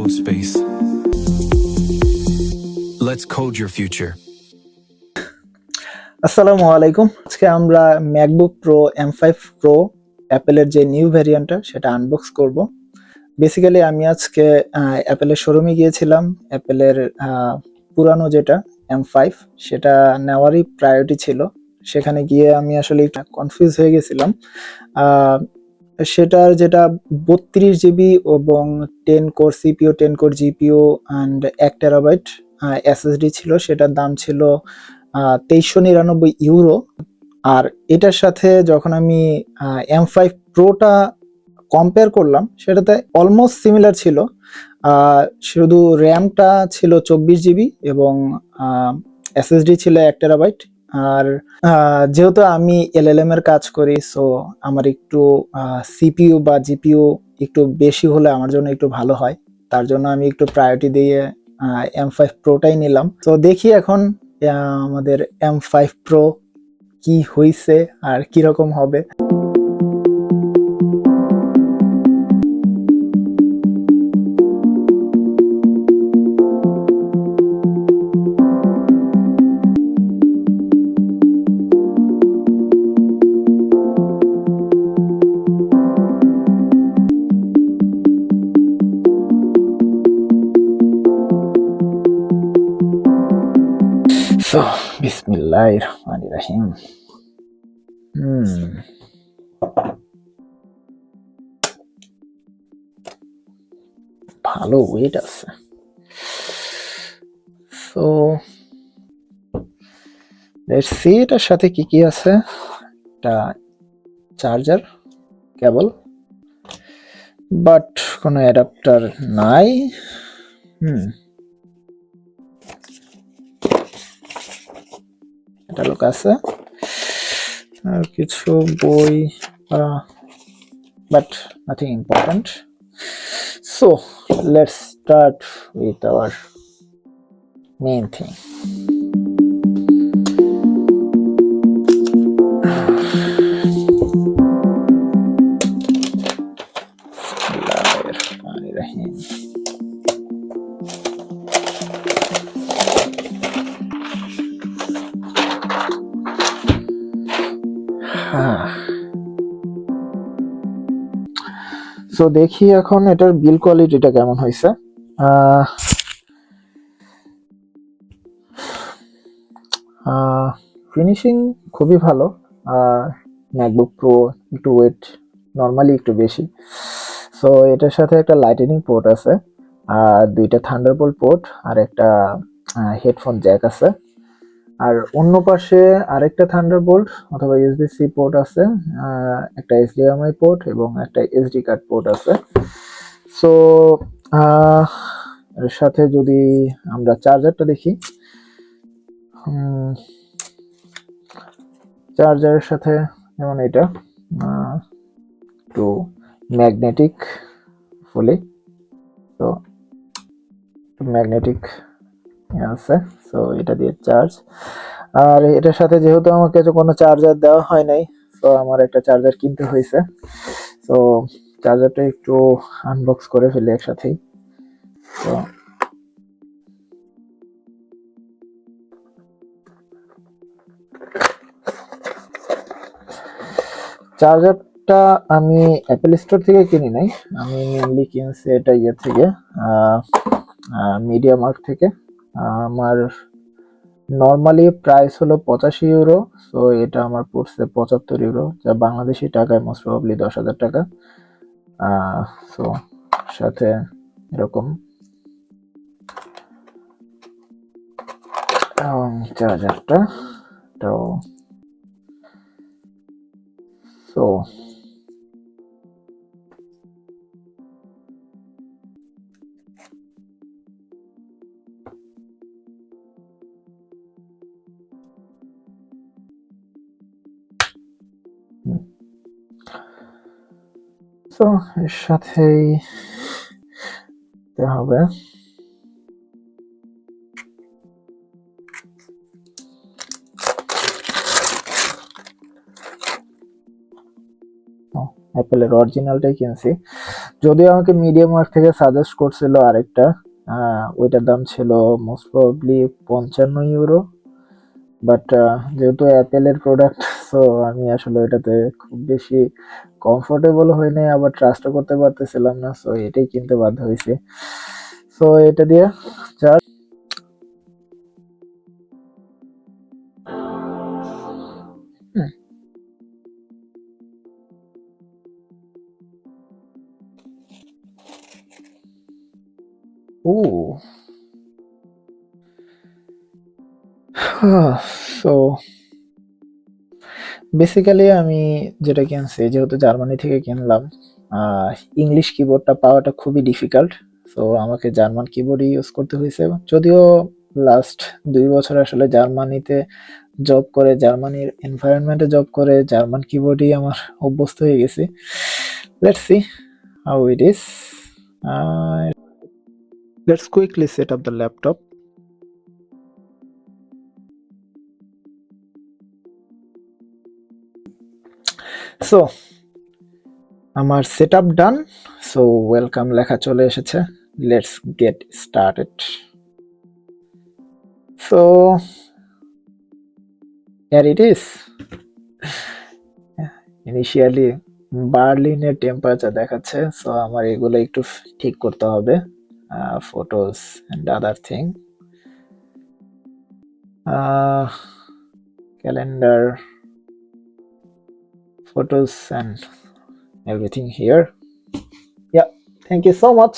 own space. Let's code your future. আসসালামু আলাইকুম। আজকে আমরা ম্যাকবুক প্রো M5 প্রো অ্যাপেলের যে নিউ ভ্যারিয়েন্টটা সেটা আনবক্স করব। বেসিক্যালি আমি আজকে অ্যাপেলের শোরুমে গিয়েছিলাম। অ্যাপেলের পুরানো যেটা M5 সেটা নেওয়ারই প্রায়োরিটি ছিল। সেখানে গিয়ে আমি আসলে একটু কনফিউজ হয়ে গেছিলাম। সেটার যেটা 32 জিবি এবং 10 core CPU 10 core GPU and 1 terabyte SSD ছিল, সেটার দাম ছিল 2399 ইউরো। আর এটার সাথে যখন আমি M5 প্রোটা কম্পেয়ার করলাম সেটাতে অলমোস্ট সিমিলার ছিল। শুধু র্যামটা ছিল 24 জিবি এবং এসএসডি ছিল 1 টেরাবাইট। আর যেহেতু আমি এলএলএম এর কাজ করি, সো আমার একটু সিপিইউ বা জিপিইউ একটু বেশি হলে আমার জন্য একটু ভালো হয়। তার জন্য আমি একটু প্রায়োরিটি দিয়ে M5 প্রোটাই নিলাম। তো দেখি এখন আমাদের M5 প্রো কি হইছে আর কিরকম হবে। So, বিসমিল্লাহিররহমানিররহিম। ভালো ওয়েট আছে। সো লেটস সি এটার সাথে কি কি আছে। একটা চার্জার কেবল, বাট কোনো অ্যাডাপ্টার নাই। এটা লোক আছে আর কিছু বই, but nothing important. So let's start with our main thing. বিসমিল্লাহিররহমানিররহিম। সো দেখি এখন এটার বিল কোয়ালিটিটা কেমন হয়েছে। ফিনিশিং খুবই ভালো। ম্যাকবুক প্রো একটু ওয়েট নর্মালি একটু বেশি। সো এটার সাথে একটা লাইটনিং পোর্ট আছে, আর দুইটা থান্ডারবোল্ট পোর্ট, আর একটা হেডফোন জ্যাক আছে। আর অন্য পাশে আরেকটা থান্ডারবোল্ট অথবা ইউএসবি-সি পোর্ট আছে, একটা এইচডিএমআই পোর্ট এবং একটা এসডি কার্ড পোর্ট আছে। সো এর সাথে যদি আমরা চার্জারটা দেখি, চার্জারের সাথে যেমন এটা একটু ম্যাগনেটিক ফুলি, তো ম্যাগনেটিক আছে। সো এটা দিয়ে চার্জ। আর এটার সাথে যেহেতু আমার কাছে কোনো চার্জার দেওয়া হয় নাই, তো আমার একটা চার্জার কিনতে হয়েছে। তো চার্জারটা একটু আনবক্স করে ফেলি একসাথেই। তো চার্জারটা আমি অ্যাপেল স্টোর থেকে কিনি নাই, আমি মেনলি কিনছি এটা ইয়ে থেকে, মিডিয়া মার্ট থেকে। আমার নর্মালি প্রাইস হলো 85 ইউরো। সো এটা আমার পড়ছে 75 ইউরো, যা বাংলাদেশি টাকায় মোস্ট প্রবাবলি 10,000 টাকা। সো সাথে এরকম চার্জারটা তো সো তো এর সাথেই হবে। অ্যাপেলের অরিজিনালটাই কিনছি, যদিও আমাকে মিডিয়াম ওয়ার্ক থেকে সাজেস্ট করছিল আরেকটা, ওইটার দাম ছিল মোস্ট প্রবাবলি 55 ইউরো, বাট যেহেতু অ্যাপেলের প্রোডাক্ট, সো আমি আসলে এটাতে খুব বেশি কমফোর্টেবল হই নাই, আবার ট্রাস্টও করতে পারতেছিলাম না, সো এটাই কিনতে বাধ্য হয়েছি। সো এটা দিয়ে যা ও সো বেসিক্যালি আমি যেটা কিনছি, যেহেতু জার্মানি থেকে কিনলাম, ইংলিশ কিবোর্ডটা পাওয়াটা খুবই ডিফিকাল্ট, সো আমাকে জার্মান কিবোর্ডই ইউজ করতে হয়েছে। যদিও লাস্ট 2 বছর আসলে জার্মানিতে জব করে, জার্মানির এনভায়রনমেন্টে জব করে জার্মান কিবোর্ডই আমার অভ্যস্ত হয়ে গেছি। Let's see how it is. Let's quickly set up the laptop. So আমার সেটআপ ডান, সো ওয়েলকাম লেখা চলে এসেছে, let's get started. So here it is. Initially বার্লিনের টেম্পারেচার দেখাচ্ছে, সো আমার এগুলো একটু ঠিক করতে হবে, photos and other thing, calendar, photos and everything here. Yeah, thank you so much.